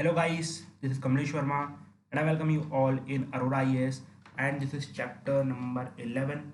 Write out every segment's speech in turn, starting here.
Hello guys, this is Kamlesh Verma and I welcome you all in Aurora IAS, and this is chapter number 11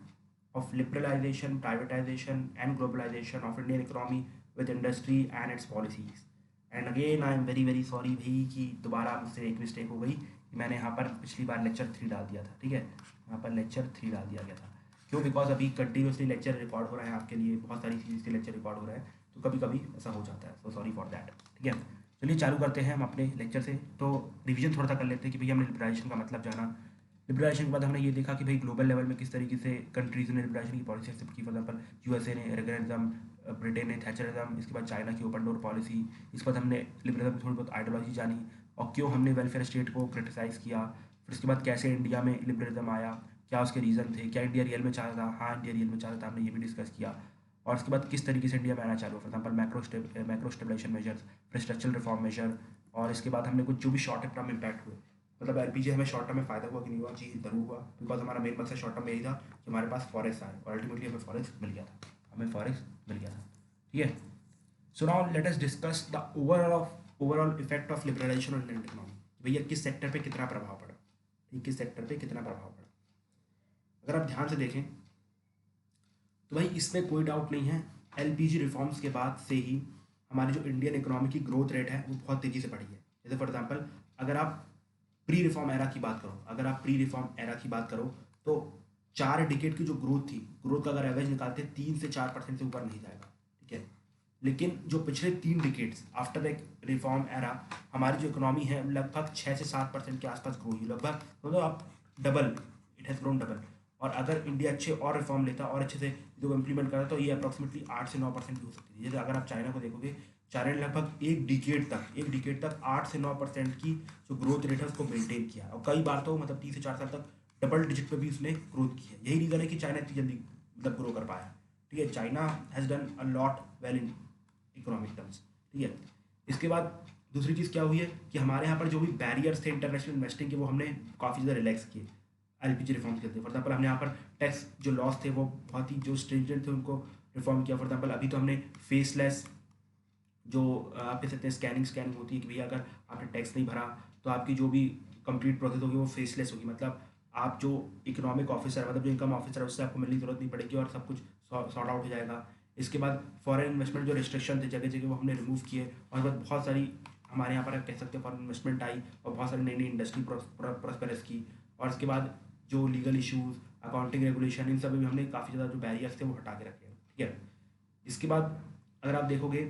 of liberalization, privatization and globalization of Indian economy with industry and its policies. And again I am very sorry भाई कि दोबारा मुझसे एक mistake हो गई कि मैंने यहाँ पर पिछली बार लेक्चर 3 डाल दिया था। ठीक है, यहाँ पर लेक्चर 3 डाल दिया गया था। क्यों? बिकॉज अभी कंटिन्यूसली लेक्चर रिकॉर्ड हो रहा है आपके लिए, बहुत सारी सीरीज के लेक्चर रिकॉर्ड हो रहे हैं, तो कभी कभी ऐसा हो जाता है। So sorry for that. ठीक है, चलिए चालू करते हैं हम अपने लेक्चर से। तो रिवीजन थोड़ा सा कर लेते हैं कि भैया हमने लिबरलाइजेशन का मतलब जाना। लिबरलाइजेशन के बाद हमने ये देखा कि भाई ग्लोबल लेवल में किस तरीके से कंट्रीज ने लिबरलाइजेशन की पॉलिसी एक्सेप्ट की। फॉर एग्जाम्पल यूएसए ने रेगनिज्म, ब्रिटेन ने थैचरिज्म, इसके बाद चाइना की ओपन डोर पॉलिसी। इसके बाद हमने लिबरलिज्म की थोड़ी बहुत आइडियोलॉजी जानी और क्यों हमने वेलफेयर स्टेट को क्रिटिसाइज़ किया। फिर उसके बाद कैसे इंडिया में लिबरलिज्म आया, क्या उसके रीज़न थे, क्या इंडिया रियल में चाहता था, हाँ इंडिया रियल में चाहता था, हमने ये भी डिस्कस किया। और उसके बाद किस तरीके से इंडिया में आना चालू, for example macro stabilisation measures, फिर स्ट्रक्चरल रिफॉर्म मेजर। और इसके बाद हमने कुछ जो भी शॉर्ट टर्म इम्पैक्ट हुए, मतलब एलपीजी हमें शॉर्ट टर्म में फ़ायदा हुआ कि नहीं हुआ। जी ज़रूर हुआ, बिकॉज हमारा मेन मकसद शॉर्ट टर्म में यही था कि हमारे पास फॉरेस्ट आए और अल्टीमेटली हमें फॉरेस्ट मिल गया था, हमें फॉरेस्ट मिल गया था। ठीक है, so now let us discuss the overall effect of liberalisation on Indian economy. भैया किस सेक्टर पे कितना प्रभाव पड़ा, ठीक, किस सेक्टर पे कितना प्रभाव पड़ा। अगर आप ध्यान से देखें तो भाई इसमें कोई डाउट नहीं है, एलपीजी रिफॉर्म्स के बाद से ही हमारी जो इंडियन इकोनॉमी की ग्रोथ रेट है वो बहुत तेज़ी से बढ़ी है। जैसे फॉर एग्जांपल अगर आप प्री रिफॉर्म एरा की बात करो, तो 4 डिकेड की जो ग्रोथ थी, ग्रोथ का अगर एवरेज निकालते 3 से 4% से ऊपर नहीं जाएगा। ठीक है, लेकिन जो पिछले 3 decades after the reform era हमारी जो इकोनॉमी है लगभग 6 से 7% के आसपास ग्रो हुई, लगभग मतलब आप double, it has grown double. और अगर इंडिया अच्छे और रिफॉर्म लेता और अच्छे से जो इम्प्लीमेंट करता तो ये अप्रॉक्सीमेटली 8 से 9% की हो सकती थी। जैसे अगर आप चाइना को देखोगे, चाइना ने लगभग एक डिकेड तक 8 से 9% की जो ग्रोथ रेट है उसको मेंटेन किया, और कई बार तो मतलब 3 से 4 साल तक डबल डिजिट पे भी उसने ग्रोथ की है। यही रीज़न है कि चाइना इतनी जल्दी मतलब ग्रो कर पाया। ठीक है, China has done a lot well in economic terms. ठीक है, इसके बाद दूसरी चीज़ क्या हुई है कि हमारे यहाँ पर जो भी बैरियर्स थे इंटरनेशनल इन्वेस्टिंग के, वो हमने काफ़ी ज़्यादा रिलैक्स किए एलपीजी रिफॉर्म के थे। फॉर एग्जाम्पल हमने यहाँ पर टैक्स जो लॉस थे वो बहुत ही जो स्ट्रिंजेंट थे उनको रिफॉर्म किया। फॉर एग्जाम्पल अभी तो हमने फेसलेस जो आप कह सकते हैं स्कैनिंग होती है कि भैया अगर आपने टैक्स नहीं भरा तो आपकी जो भी कंप्लीट प्रोसेस होगी वो फेसलेस होगी, मतलब आप जो इकोनॉमिक ऑफिसर मतलब जो इनकम ऑफिसर है उससे आपको मिलने की जरूरत नहीं पड़ेगी और सब कुछ सॉर्ट आउट हो जाएगा। इसके बाद फॉरेन इन्वेस्टमेंट जो रिस्ट्रिक्शन थे जगह जगह वो हमने रिमूव किए, और बाद बहुत सारी हमारे यहाँ पर आप कह सकते हैं फॉरेन इन्वेस्टमेंट आई और बहुत सारी नई नई इंडस्ट्री प्रॉस्पेरस की। और इसके बाद जो लीगल इश्यूज़, अकाउंटिंग रेगुलेशन, इन सब में भी हमने काफ़ी ज़्यादा जो बैरियर्स थे वो हटा के रखे हैं। ठीक है, इसके बाद अगर आप देखोगे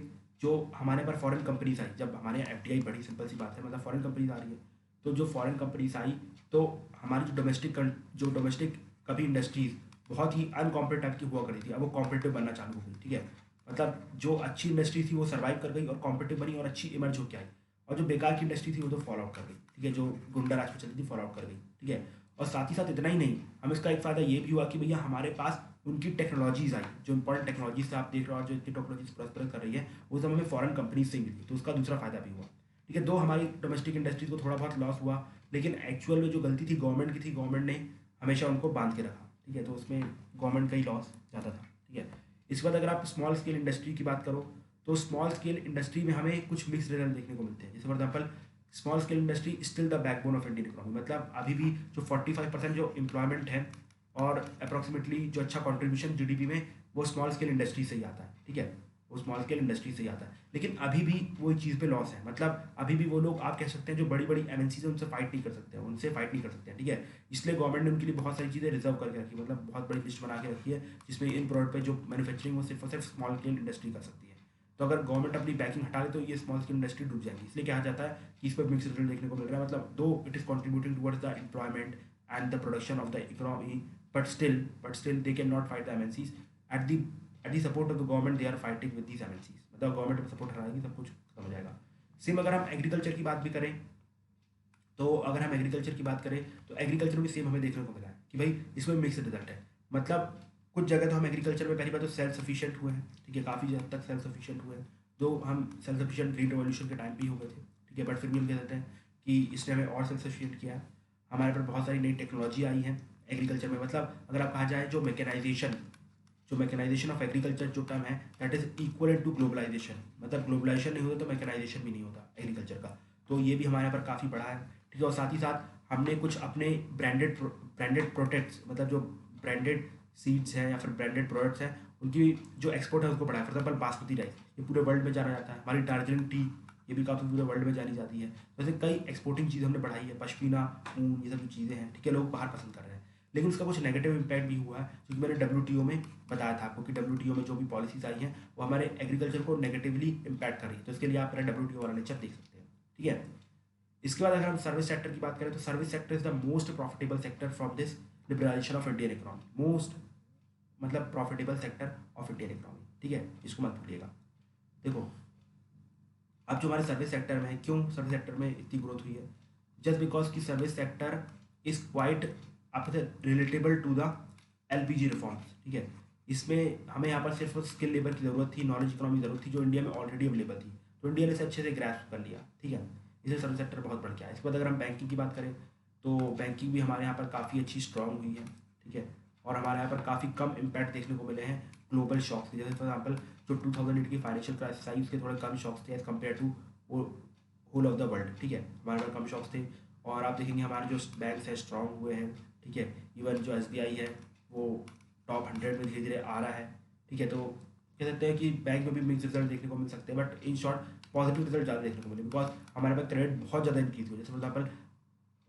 जो हमारे पर फॉरेन कंपनीज आई, जब हमारे यहाँ एफडीआई बढ़ी, सिंपल सी बात है, मतलब फॉरेन कंपनीज आ रही है, तो जो फॉरेन कंपनीज आई तो हमारी जो डोमेस्टिक कभी इंडस्ट्रीज बहुत ही अनकॉम्पिटेटिव टाइप की हुआ करी थी, अब वो कॉम्पिटेटिव बनना चालू हो गई। ठीक है, मतलब जो अच्छी इंडस्ट्री थी वो सर्वाइव कर गई और कॉम्पिटेटिव बनी और अच्छी इमर्ज होकर आई, और जो बेकार की इंडस्ट्री थी वो तो फॉल आउट कर गई। ठीक है, जो गुंडा राज पे चलती थी फॉल आउट कर गई। ठीक है, और साथ ही साथ इतना ही नहीं, हमें इसका एक फ़ायदा ये भी हुआ कि भैया हमारे पास उनकी टेक्नोलॉजीज आई, जो इंपॉर्टेंट टेक्नोलॉजीज से आप देख रहे हो जो इतनी टेक्नोलॉजीज प्रॉस्पर कर रही है वो सब हमें फॉरेन कंपनीज से मिली, तो उसका दूसरा फायदा भी हुआ। ठीक है, दो हमारी डोमेस्टिक इंडस्ट्रीज को थोड़ा बहुत लॉस हुआ, लेकिन एक्चुअल में जो गलती थी गवर्नमेंट की थी, गवर्नमेंट ने हमेशा उनको बांध के रखा। ठीक है, तो उसमें गवर्नमेंट का ही लॉस ज़्यादा था। ठीक है, इसके बाद अगर आप स्मॉल स्केल इंडस्ट्री की बात करो तो स्मॉल स्केल इंडस्ट्री में हमें कुछ मिक्स रिजल्ट देखने को मिलते हैं। जैसे for example small scale industry still the backbone of Indian economy, मतलब अभी भी जो 45% जो एम्प्लॉयमेंट है और अप्रॉक्सीमेटली जो अच्छा कंट्रीब्यूशन जीडीपी में वो स्मॉल स्केल इंडस्ट्री से ही आता है। ठीक है, वो स्मॉल स्केल इंडस्ट्री से ही आता है, लेकिन अभी भी वो चीज़ पे लॉस है, मतलब अभी भी वो लोग आप कह सकते हैं जो बड़ी बड़ी एमएनसीज है उनसे फाइट नहीं कर सकते हैं। ठीक है, इसलिए गवर्नमेंट ने उनके लिए बहुत सारी चीज़ें रिजर्व करके रखी, मतलब बहुत बड़ी लिस्ट बना के रखी है जिसमें इन प्रोडक्ट पे जो मैन्युफैक्चरिंग वो सिर्फ और सिर्फ स्मॉल स्केल इंडस्ट्री कर सकती है। तो अगर गवर्नमेंट अपनी बैकिंग हटा ले तो ये स्मॉल स्केल इंडस्ट्री डूब जाएगी, इसलिए कहा जाता है कि इस पर मिक्स रिजल्ट देखने को मिल रहा है, मतलब दो it is contributing towards the employment and the production of the economy, but still they cannot fight the MNCs at the support of the government, they are fighting with these MNCs, मतलब government में support हटाएगी सब कुछ खत्म हो जाएगा। Same अगर हम agriculture की बात भी करें तो एग्रीकल्चर में सेम हमें देखने को मिला है कि भाई इसमें मिक्स रिजल्ट है, मतलब कुछ जगह तो हम एग्रीकल्चर में पहली बात तो सेल्फ सफिशिएंट हुए हैं। ठीक है, काफ़ी हद तक सेल्फ सफिशिएंट हुए हैं, जो हम सेल्फ सफिशिएंट ग्रीन रेवोल्यूशन के टाइम भी हो गए थे। ठीक है, बट फिर भी हम कह सकते हैं कि इसने हमें और सेल्फ सफिशिएंट किया है। हमारे पर बहुत सारी नई टेक्नोलॉजी आई है एग्रीकल्चर में, मतलब अगर आप कहा जाए जो मैकेनाइजेशन ऑफ एग्रीकल्चर जो टर्म है that is equal to globalisation, मतलब ग्लोबलाइजेशन नहीं होता तो मैकेनाइजेशन भी नहीं होता एग्रीकल्चर का। तो ये भी हमारे यहाँ पर काफ़ी बढ़ा है, ठीक है। और साथ ही साथ हमने कुछ अपने ब्रांडेड प्रोडक्ट्स, मतलब जो ब्रांडेड सीड्स हैं या फिर ब्रांडेड प्रोडक्ट्स हैं, उनकी जो एक्सपोर्ट है उसको बढ़ाया। फॉर एग्जाम्पल बासमती राइस, ये पूरे वर्ल्ड में जाना जाता है। हमारी दार्जिलिंग टी, ये भी काफ़ी पूरे वर्ल्ड में जानी जाती है। वैसे कई एक्सपोर्टिंग चीज़ें हमने बढ़ाई है, पश्मीना, ऊन, ये सब जो चीज़ें हैं, ठीक है, लोग बाहर पसंद कर रहे हैं। लेकिन उसका कुछ नेगेटिव इम्पैक्ट भी हुआ है, क्योंकि मैंने डब्ल्यूटीओ में बताया था आपको कि डब्ल्यूटीओ में जो भी पॉलिसीज आई हैं वो हमारे एग्रीकल्चर को नेगेटिवली इम्पैक्ट कर रही है। तो इसके लिए आप मेरा डब्ल्यूटीओ वाला लेक्चर देख सकते हैं, ठीक है। इसके बाद अगर हम सर्विस सेक्टर की बात करें तो service sector is the most profitable sector from this liberalisation of Indian economy. Most मतलब profitable sector of Indian economy, ठीक है, इसको मत भूलिएगा। देखो, अब जो हमारे सर्विस सेक्टर में है, क्यों सर्विस सेक्टर में इतनी ग्रोथ हुई है? जस्ट बिकॉज की सर्विस सेक्टर इज क्वाइट आपसे relatable to the LPG reforms, ठीक है। इसमें हमें यहाँ पर सिर्फ स्किल लेबर की ज़रूरत थी, नॉलेज इकोनॉमी की ज़रूरत थी, जो इंडिया में ऑलरेडी अवेलेबल थी, तो इंडिया ने इसे अच्छे से ग्रैस्प कर लिया, ठीक है। इसलिए सर्विस सेक्टर बहुत बढ़ गया है। इसके बाद अगर हम बैंकिंग की बात करें तो बैंकिंग भी हमारे यहाँ पर काफ़ी अच्छी स्ट्रॉन्ग हुई है, ठीक है। और हमारे यहाँ पर काफ़ी कम इम्पैक्ट देखने को मिले हैं ग्लोबल शॉक्स के। जैसे फॉर एग्जाम्पल जो 2008 की फाइनेंशियल क्राइसिस आई, उसके थोड़े कम शॉक्स थे as compare to whole of the world, ठीक है। हमारे पास कम शॉक्स थे। और आप देखेंगे हमारे जो बैंक्स हैं स्ट्रॉन्ग हुए हैं, ठीक है। इवन जो एसबीआई है वो टॉप 100 में धीरे धीरे आ रहा है, ठीक है। तो कह सकते हैं कि बैंक में भी मिक्स रिजल्ट देखने को मिल सकते हैं, but in short positive result ज़्यादा देखने को मिले, बिकॉज हमारे पास क्रेडिट बहुत ज़्यादा इंक्रीज हुआ। जैसे फॉर एग्जाम्पल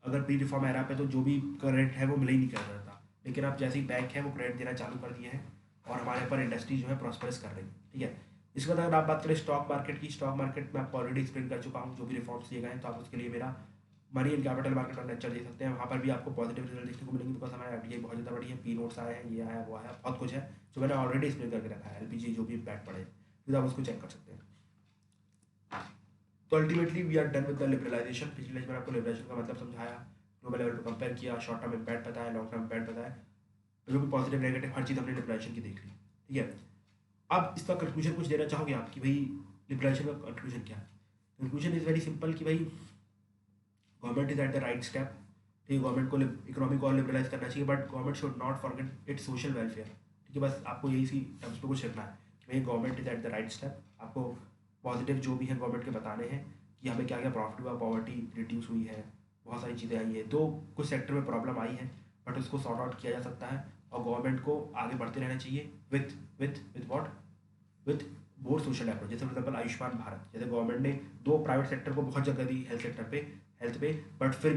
अगर प्री रिफॉर्म एरा पे तो जो भी क्रेडिट है वो मिल ही नहीं कर रहा था, लेकिन अब जैसे ही बैंक है वो क्रेडिट देना चालू कर दिए हैं और हमारे यहाँ पर इंडस्ट्री जो है प्रॉस्परस कर रही है, ठीक है। इसके बाद अगर आप बात करें स्टॉक मार्केट की, स्टॉक मार्केट में आपको ऑलरेडी एक्सप्लेन कर चुका हूँ जो भी रिफॉर्म्स लिए गए हैं, तो आप उसके लिए मेरा मनी एंड कैपिटल मार्केट और लेक्चर दे सकते हैं। वहाँ पर भी आपको पॉजिटिव रिजल्ट देखने को मिलेंगे, बिकॉज हमारा एफडीआई बहुत ज़्यादा बड़ी है, पी नोट्स आए हैं, ये आया वो आया, बहुत कुछ है जो मैंने ऑलरेडी एक्सप्लेन करके रखा है। एलपीजी जो भी इम्पैक्ट पड़े, फिर आप उसको चेक कर सकते हैं। तो ultimately we are done with the liberalisation. पिछले लेक्चर में आपको लिबरलाइजेशन का मतलब समझाया, ग्लोबल लेवल पर कंपेयर किया, शॉर्ट टर्म इम्पैक्ट बताया, लॉन्ग टर्म इम्पैक्ट बताया, जो भी पॉजिटिव नेगेटिव हर चीज़ हमने लिबरलाइजेशन की देख ली, ठीक है। अब इसका कंक्लूजन कुछ देना चाहोगे आप कि भाई लिबरलाइजेशन का कंक्लूजन क्या है? कंक्लूजन इज़ वेरी सिंपल कि भाई government is at the right step, ठीक है। गवर्नमेंट को इकोनॉमी को और लिबरलाइज करना चाहिए, but government should not forget it's social welfare, ठीक है। बस आपको यही सी टर्म्स पे कुछ रखना है कि भाई government is at the right step. आपको पॉजिटिव जो भी है गवर्नमेंट के बताने हैं कि हमें क्या क्या प्रॉफिट हुआ, पॉवर्टी रिड्यूस हुई है, बहुत सारी चीज़ें आई है। तो कुछ सेक्टर में प्रॉब्लम आई है, बट उसको सॉर्ट आउट किया जा सकता है और गवर्नमेंट को आगे बढ़ते रहना चाहिए with with with what with more social approach. जैसे फॉर एग्जाम्पल आयुष्मान भारत, जैसे गवर्नमेंट ने दो प्राइवेट सेक्टर को बहुत जगह दी हेल्थ सेक्टर पे, हेल्थ पे, बट फिर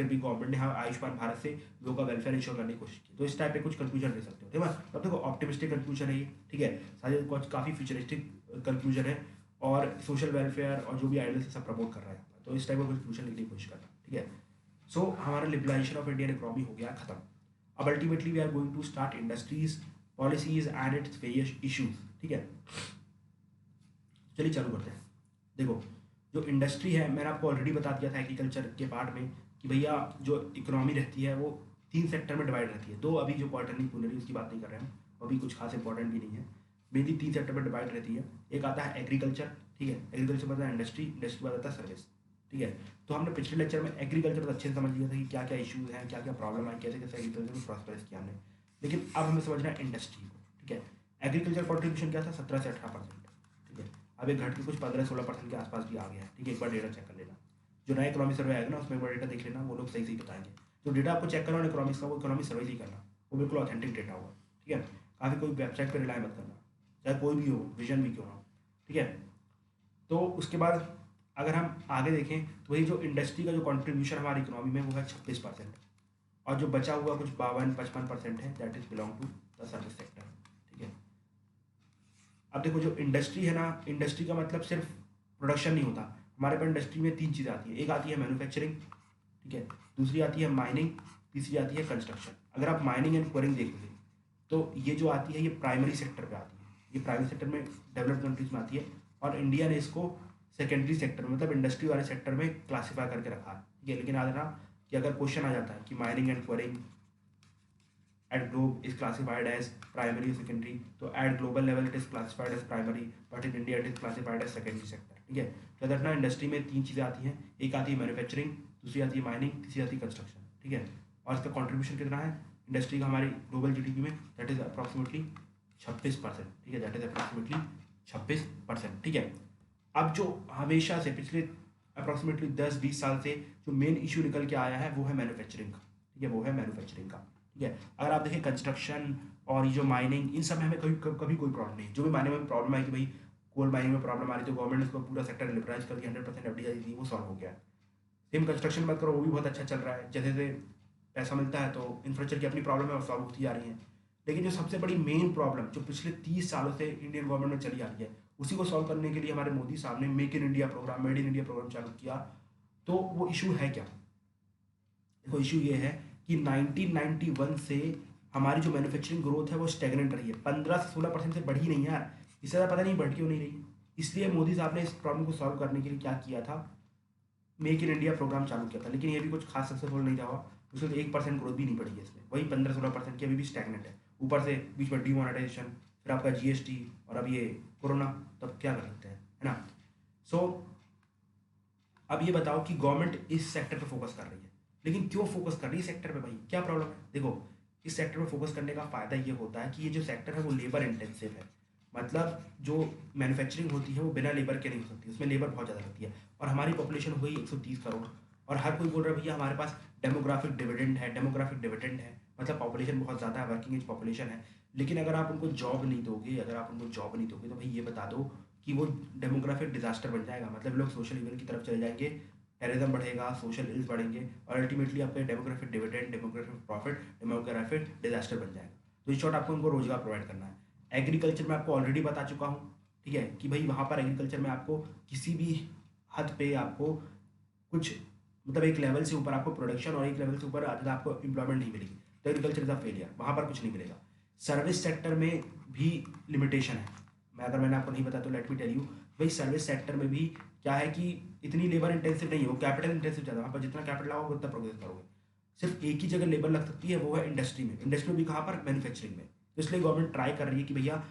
भी गवर्नमेंट ने हाँ आयुष्मान भारत से लोगों का वेलफेयर इंश्योर करने की कोशिश की। तो इस टाइप पे कुछ कंक्लूजन ले सकते हो, ठीक है। तब देखो ऑप्टिमिस्टिक कंक्लूजन है ये, ठीक है। सारे कुछ काफ़ी फ्यूचरिस्टिक कंक्लूजन है और सोशल वेलफेयर और जो भी आइडियल सब प्रमोट कर रहा है, तो इस टाइप का कंक्लूजन लेने की कोशिश करना, ठीक है। सो हमारा लिबरलाइजेशन ऑफ इंडियन इकोनॉमी हो गया खत्म। अब ultimately we are going to start industries, policies and its various issues, ठीक है। चलिए चालू करते हैं। देखो, जो इंडस्ट्री है मैंने आपको ऑलरेडी बता दिया था एग्रीकल्चर के पार्ट में कि भैया जो इकोनॉमी रहती है वो 3 सेक्टर में डिवाइड रहती है। दो अभी जो क्वार्टरली क्यूनरी उसकी बात नहीं कर रहे हैं, वो अभी कुछ खास इंपॉर्टेंट भी नहीं है। मेनली 3 सेक्टर में डिवाइड रहती है। एक आता है एग्रीकल्चर, ठीक है। एग्रीकल्चर बाद इंडस्ट्री, इंडस्ट्री बाद आता है सर्विस, ठीक है। तो हमने पिछले लेक्चर में एग्रीकल्चर अच्छे से समझ लिया था कि क्या क्या इशूज़ हैं, क्या क्या प्रॉब्लम है, कैसे कैसे एग्रीकल्चर में प्रॉस्पेरिस किया हमने। लेकिन अब हमें समझना है इंडस्ट्री को, ठीक है। एग्रीकल्चर कॉन्ट्रीब्यूशन क्या था? 17 से 18%, ठीक है। अब एक घट के कुछ 15-16% के आसपास भी आ गया है, ठीक है। एक बार डेटा चेक कर लेना, जो नया इकोनॉमी सर्वे आएगा ना उसमें एक बार डेटा देख लेना, वो लोग सही सही बताएंगे। जो डेटा आपको चेक करना है इकोनॉमिक्स का, वो इकोनॉमिक सर्वे ही करना, वो बिल्कुल ऑथेंटिक डेटा होगा, ठीक है। काफ़ी कोई वेबसाइट पर रिलाई मत करना, चाहे कोई भी हो, विजन भी क्यों ना हो, ठीक है। तो उसके बाद अगर हम आगे देखें तो वही जो इंडस्ट्री का जो कॉन्ट्रीब्यूशन हमारी इकोनॉमी में वो है 26%, और जो बचा हुआ कुछ 52-55% है, that is belong to the service sector, ठीक है। अब देखो जो इंडस्ट्री है ना, इंडस्ट्री का मतलब सिर्फ प्रोडक्शन नहीं होता। हमारे पास इंडस्ट्री में 3 चीज़ें आती है। एक आती है मैन्युफैक्चरिंग, ठीक है। दूसरी आती है माइनिंग, तीसरी आती है कंस्ट्रक्शन। अगर आप माइनिंग एंड क्वेरिंग देखोगे तो ये जो आती है ये प्राइमरी सेक्टर पे आती है, ये प्राइमरी सेक्टर में डेवलप्ड कंट्रीज में आती है, और इंडिया ने इसको सेकेंडरी सेक्टर मतलब इंडस्ट्री वाले सेक्टर में क्लासीफाई करके रखा है, ठीक है। लेकिन याद रखना कि अगर क्वेश्चन आ जाता है कि mining and quarrying at globe is classified as primary or secondary, तो at global level it is classified as primary, but in India it is classified as secondary sector, ठीक है। तो देखना इंडस्ट्री में 3 चीज़ें आती हैं, एक आती है मैन्युफैक्चरिंग, दूसरी आती है माइनिंग, तीसरी आती है कंस्ट्रक्शन, ठीक है। और इसका कॉन्ट्रीब्यूशन कितना है इंडस्ट्री का हमारी ग्लोबल जीडीपी में? दैट इज अप्रॉक्सीमेटली 26%, ठीक है। दैट इज अप्रॉक्सीमेटली 26%, ठीक है। अब जो हमेशा से पिछले अप्रॉक्सीमेटली 10-20 साल से जो मेन इशू निकल के आया है वो है मैन्युफैक्चरिंग का, ठीक है, वो है मैन्युफैक्चरिंग का, ठीक है। अगर आप देखें कंस्ट्रक्शन और ये जो माइनिंग, इन सब में हमें कभी कभी कोई प्रॉब्लम नहीं। जो भी माइनिंग में प्रॉब्लम आई कि भाई कोल माइनिंग में प्रॉब्लम आ रही, तो गवर्नमेंट ने उसको पूरा सेक्टर लिबरलाइज कर दिया, 100% एफडीआई दी, वो सॉल्व हो गया। सेम कंस्ट्रक्शन बात करो, वो भी बहुत अच्छा चल रहा है, जैसे जैसे पैसा मिलता है तो इंफ्रास्ट्रक्चर की अपनी प्रॉब्लम है और सॉल्व होती जा रही है। लेकिन जो सबसे बड़ी मेन प्रॉब्लम जो पिछले 30 सालों से इंडियन गवर्नमेंट में चली आ रही है, उसी को सॉल्व करने के लिए हमारे मोदी साहब ने make in India programme, made in India programme चालू किया। तो वो इशू है क्या? देखो इशू ये है कि 1991 से हमारी जो मैन्युफैक्चरिंग ग्रोथ है वो स्टेगनेंट रही है, 15 से 16% से बढ़ी नहीं यार, इससे ज़्यादा पता नहीं बढ़ क्यों नहीं रही है। इसलिए मोदी साहब ने इस प्रॉब्लम को सॉल्व करने के लिए क्या किया था, मेक इन इंडिया प्रोग्राम चालू किया था। लेकिन ये भी कुछ खास सक्सेसफुल नहीं रहा, उसमें तो 1% ग्रोथ भी नहीं बढ़ी है इसमें, वही 15-16% की अभी भी स्टैगनेंट है। ऊपर से बीच में डिमोनेटाइजेशन, फिर आपका जीएसटी और अब ये कोरोना, तब क्या कर सकते हैं, है ना। सो अब ये बताओ कि गवर्नमेंट इस सेक्टर पे फोकस कर रही है, लेकिन क्यों फोकस कर रही है सेक्टर पे भाई, क्या प्रॉब्लम है? देखो इस सेक्टर पे फोकस करने का फ़ायदा ये होता है कि ये जो सेक्टर है वो लेबर इंटेंसिव है। मतलब जो मैन्युफैक्चरिंग होती है वो बिना लेबर के नहीं हो सकती, उसमें लेबर बहुत ज़्यादा लगती है। और हमारी पॉपुलेशन हो गई 130 करोड़, और हर कोई बोल रहा है भैया हमारे पास डेमोग्राफिक डिविडेंड है, डेमोग्राफिक डिविडेंड है, मतलब पॉपुलेशन बहुत ज़्यादा है, वर्किंग एज पॉपुलेशन है। लेकिन अगर आप उनको जॉब नहीं दोगे, अगर आप उनको जॉब नहीं दोगे, तो भाई ये बता दो कि वो डेमोग्राफिक डिजास्टर बन जाएगा। मतलब लोग सोशल इवल की तरफ चले जाएंगे, टेररिज्म बढ़ेगा, सोशल इल्स बढ़ेंगे, और अल्टीमेटली आपका demographic dividend, demographic profit, demographic disaster बन जाएगा। तो इन शॉर्ट आपको उनको रोजगार प्रोवाइड करना है। एग्रीकल्चर में आपको ऑलरेडी बता चुका हूँ, ठीक है, कि भाई वहाँ पर एग्रीकल्चर में आपको किसी भी हद पे आपको कुछ, मतलब एक लेवल से ऊपर आपको प्रोडक्शन और एक लेवल से ऊपर ज़्यादा आपको एम्प्लॉयमेंट नहीं मिलेगी, तो एग्रीकल्चर इज अ फेलियर, वहाँ पर कुछ नहीं मिलेगा। सर्विस सेक्टर में भी लिमिटेशन है। अगर मैंने आपको नहीं बताया तो लेट मी टेल यू, भाई सर्विस सेक्टर में भी क्या है कि इतनी लेबर इंटेंसिव नहीं हो, कैपिटल इंटेंसिव ज़्यादा, वहाँ पर जितना कैपिटल लगाओगे उतना प्रोग्रेस करोगे। सिर्फ एक ही जगह लेबर लग सकती है, वो है इंडस्ट्री में। इंडस्ट्री में भी कहाँ पर? मैन्युफैक्चरिंग में। तो इसलिए गवर्नमेंट ट्राई कर रही है कि भैया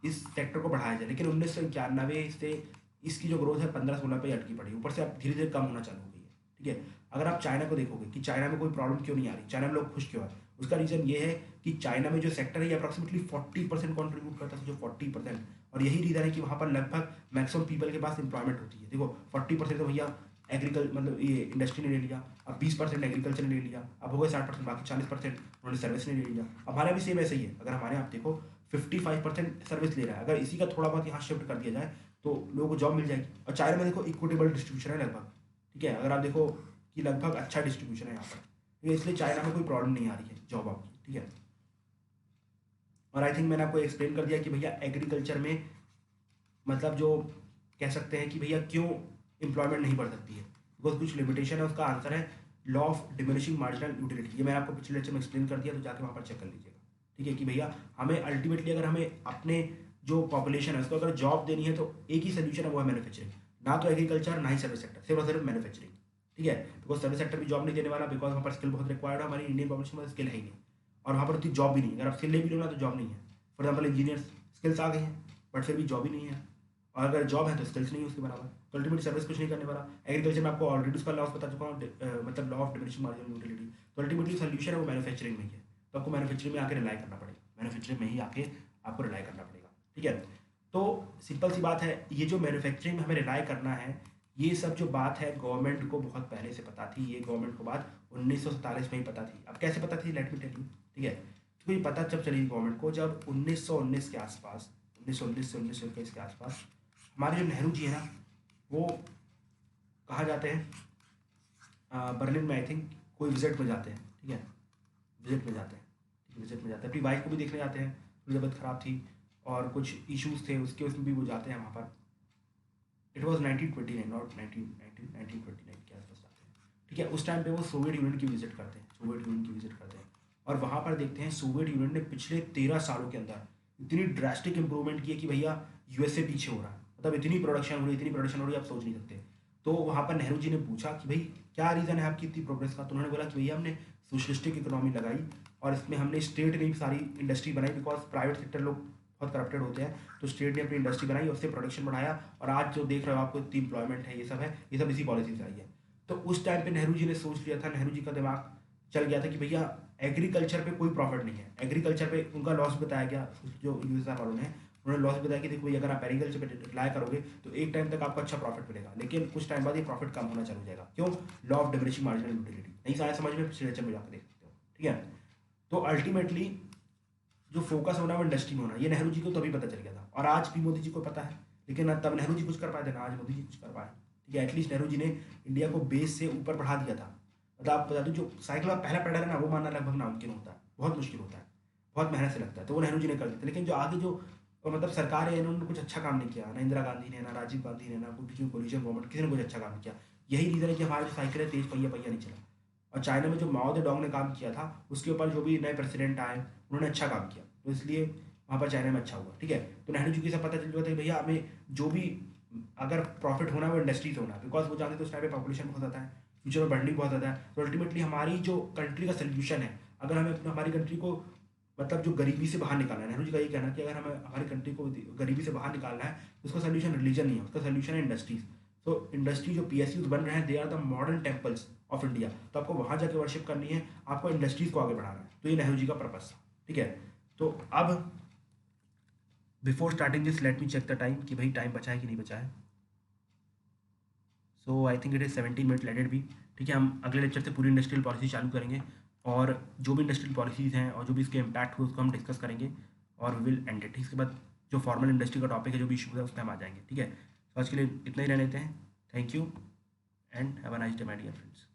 इस सेक्टर को बढ़ाया जाए, लेकिन 1991 से इसकी जो ग्रोथ है 15-16 पे अटकी पड़ी, ऊपर से अब धीरे धीरे कम होना चालू हो गई है, ठीक है। अगर आप चाइना को देखोगे कि चाइना में कोई प्रॉब्लम क्यों नहीं आ रही, चाइना में लोग खुश क्यों है, उसका रीज़न ये है कि चाइना में जो सेक्टर है ये अप्रॉक्सीमेटली 40% कॉन्ट्रीब्यूट करता है, जो 40%, और यही रीज़न है कि वहाँ पर लगभग मैक्सिमम पीपल के पास एम्प्लॉयमेंट होती है। देखो 40% तो भैया मतलब ये इंडस्ट्री ने ले लिया, अब 20% एग्रीकल्चर ने ले लिया, अब हो गए 60%, बाकी 40% उन्होंने सर्विस ने ले लिया। हमारा भी सेम ऐसे ही है, अगर हमारे यहाँ आप देखो 55% सर्विस ले रहा है, अगर इसी का थोड़ा बहुत यहाँ शिफ्ट कर दिया जाए तो लोगों को जॉब मिल जाएगी। और चाइना में देखो इक्विटेबल डिस्ट्रीब्यूशन है लगभग, ठीक है, अगर आप देखो कि लगभग अच्छा डिस्ट्रीब्यूशन है यहाँ पर, ठीक है, इसलिए चाइना में कोई प्रॉब्लम नहीं आ रही है जॉब आपकी, ठीक है। और आई थिंक मैंने आपको एक्सप्लेन कर दिया कि भैया एग्रीकल्चर में मतलब जो कह सकते हैं कि भैया क्यों एम्प्लॉयमेंट नहीं बढ़ सकती है, बिकॉज कुछ लिमिटेशन है। उसका आंसर है law of diminishing marginal utility, ये मैंने आपको पिछले लेक्चर में एक्सप्लेन कर दिया, तो जाके वहाँ पर चेक कर लीजिएगा, ठीक है, कि भैया हमें अल्टीमेटली अगर हमें अपने जो पॉपुलेशन है उसको अगर जॉब देनी है तो एक ही सोल्यूशन है, वो है मैन्युफैक्चरिंग। ना तो एग्रीकल्चर ना ही सर्विस सेक्टर, सिर्फ और सिर्फ मैन्युफैक्चरिंग, ठीक है। बिकॉज सर्विस सेक्टर भी जॉब नहीं देने वाला, बिकॉज वहाँ पर स्किल बहुत रिक्वायर्ड है, हमारी इंडियन पॉपुलेशन में स्किल है ही नहीं, और वहाँ पर उतनी जॉब भी नहीं है। अगर आप स्किल ले भी लो ना तो जॉब नहीं है। फॉर एग्जाम्पल इंजीनियर्स स्किल्स आ गई हैं बट फिर भी जॉब ही नहीं है, और अगर जॉब है तो स्किल्स नहीं है उसके बराबर, तो अल्टीमेट सर्विस कुछ नहीं करने वाला। एग्रीकल्चर में आपको ऑलरेडी उसका लॉस बता चुका हूँ, मतलब law of diminishing marginal utility. तो अल्टीमेटली सोल्यूशन है वो मैन्युफैक्चरिंग में ही है, तो आपको मैन्युफैक्चरिंग में आके रिलाई करना पड़ेगा, मैन्युफैक्चरिंग में ही आके आपको रिलाई करना पड़ेगा, ठीक है। तो सिंपल सी बात है, ये जो मैन्युफैक्चरिंग में हमें रिलाई करना है, ये सब जो बात है गवर्नमेंट को बहुत पहले से पता थी। ये गवर्नमेंट को बात 1947 में ही पता थी। अब कैसे पता थी, लेट मी टेल यू, ठीक है। तो ये पता जब चली गवर्नमेंट को, जब 1919 के आसपास, 1919 से 1921 के आसपास हमारे जो नेहरू जी है ना, वो कहाँ जाते हैं, बर्लिन में आई थिंक कोई विजिट में जाते हैं, ठीक है, विजिट में जाते हैं, ठीक है, विजिट में जाते हैं, अपनी वाइफ को भी देखने जाते हैं, उसकी तबीयत खराब थी और कुछ इश्यूज थे उसके, उसमें भी वो जाते हैं वहाँ पर। इट वॉज 1929, नॉट 1929 के आसपास जाते हैं, ठीक है। उस टाइम पे वो सोवियत यूनियन की विजिट करते हैं, सोवियत यूनियन की विजिट करते हैं, और वहाँ पर देखते हैं सोवियत यूनियन ने पिछले 13 सालों के अंदर इतनी ड्रास्टिक इंप्रूवमेंट की है कि भैया यूएसए पीछे हो रहा है, मतलब इतनी प्रोडक्शन हो रही, इतनी प्रोडक्शन हो रही है आप सोच नहीं सकते। तो वहाँ पर नेहरू जी ने पूछा कि भाई क्या रीज़न है आपकी इतनी प्रोग्रेस का, तो उन्होंने बोला कि भैया हमने सोशलिस्टिक इकोनॉमी लगाई और इसमें हमने स्टेट ने भी सारी इंडस्ट्री बनाई, बिकॉज प्राइवेट सेक्टर लोग बहुत करप्टेड होते हैं, तो स्टेट ने अपनी इंडस्ट्री बनाई, उससे प्रोडक्शन बढ़ाया, और आज जो देख रहे हो आपको इतनी इंप्लॉयमेंट है, ये सब है, ये सब इसी पॉलिसी से आई है। तो उस टाइम पे नेहरू जी ने सोच लिया था, नेहरू जी का दिमाग चल गया था कि भैया एग्रीकल्चर पे कोई प्रॉफिट नहीं है, एग्रीकल्चर पे उनका लॉस बताया गया जो यूएसआर वालों ने, उन्होंने लॉस बताया कि देखो भाई, अगर आप एग्रीकल्चर पे रिलाय करोगे तो एक टाइम तक आपको अच्छा प्रॉफिट मिलेगा, लेकिन कुछ टाइम बाद ये प्रॉफिट कम होना चालू हो जाएगा। क्यों? Law of diminishing marginal utility. नहीं सारे समझ में, लिटरेचर में जाकर देख सकते हो, ठीक है। तो अल्टीमेटली जो फोकस होना है वो इंडस्ट्री में होना है। ये नेहरू जी को तभी पता चल गया था, और आज भी मोदी जी को पता है, लेकिन तब नेहरू जी कुछ कर पाए थे ना, आज मोदी जी कुछ कर पाए, ठीक है। एटलीस्ट नेहरू जी ने इंडिया को बेस से ऊपर बढ़ा दिया था। मतलब आप बता दो, जो साइकिल का पहला पेडल है ना, वो मानना लगभग नामुमकिन होता है, बहुत मुश्किल होता है, बहुत मेहनत से लगता है, तो वो नेहरू जी ने कर दिया था। लेकिन जो आगे जो मतलब सरकार है, इन्होंने कुछ अच्छा काम नहीं किया ना, इंदिरा गांधी ने, ना राजीव गांधी ने, ना कुछ कोलिशन गवर्नमेंट, किसी ने कुछ अच्छा काम नहीं किया। यही रीज़न है कि हमारा जो साइकिल है तेज पहिया पहिया नहीं चला। और चाइना में जो माओ जे डोंग ने काम किया था, उसके ऊपर जो भी नए प्रेसिडेंट आए उन्होंने अच्छा काम किया, तो इसलिए वहाँ पर चाइना में अच्छा हुआ, ठीक है। तो नेहरू जी को सब पता चल गया था कि भैया हमें जो भी अगर प्रॉफिट होना है वो इंडस्ट्री से होना है, बिकॉज वो जानते तो उस टाइम पे पॉपुलेशन बहुत ज़्यादा है, फ्यूचर में बढ़नी बहुत ज़्यादा है। तो अल्टीमेटली हमारी जो कंट्री का सोल्यूशन है, अगर हमें हमारी कंट्री को मतलब जो गरीबी से बाहर निकालना है, नेहरू जी का ये कहना है कि अगर हमें हमारी कंट्री को गरीबी से बाहर निकालना है तो उसका सोल्यूशन रिलीजन नहीं है, उसका सोल्यूशन है इंडस्ट्रीज। तो इंडस्ट्री जो पीएसयूज बन रहे हैं, they are the modern temples of India. तो आपको वहाँ जाके वर्शिप करनी है, आपको इंडस्ट्रीज को आगे बढ़ाना है, तो ये नेहरू जी का पर्पस था, ठीक है। तो अब before starting this let me check the time कि भाई टाइम बचा है कि नहीं बचा है। So I think it is 17 minute, let it be, ठीक है। हम अगले लेक्चर से पूरी इंडस्ट्रियल पॉलिसी चालू करेंगे, और जो भी इंडस्ट्रियल पॉलिसीज़ हैं और जो भी इसके इम्पैक्ट हुए उसको हम डिस्कस करेंगे, और वी विल एंड इट। इसके बाद जो फॉर्मल इंडस्ट्री का टॉपिक है, जो भी इशू है, उस पर हम आ जाएंगे, ठीक है। तो आज के लिए इतना ही रहने देते हैं। Thank you and have a nice day my dear friends.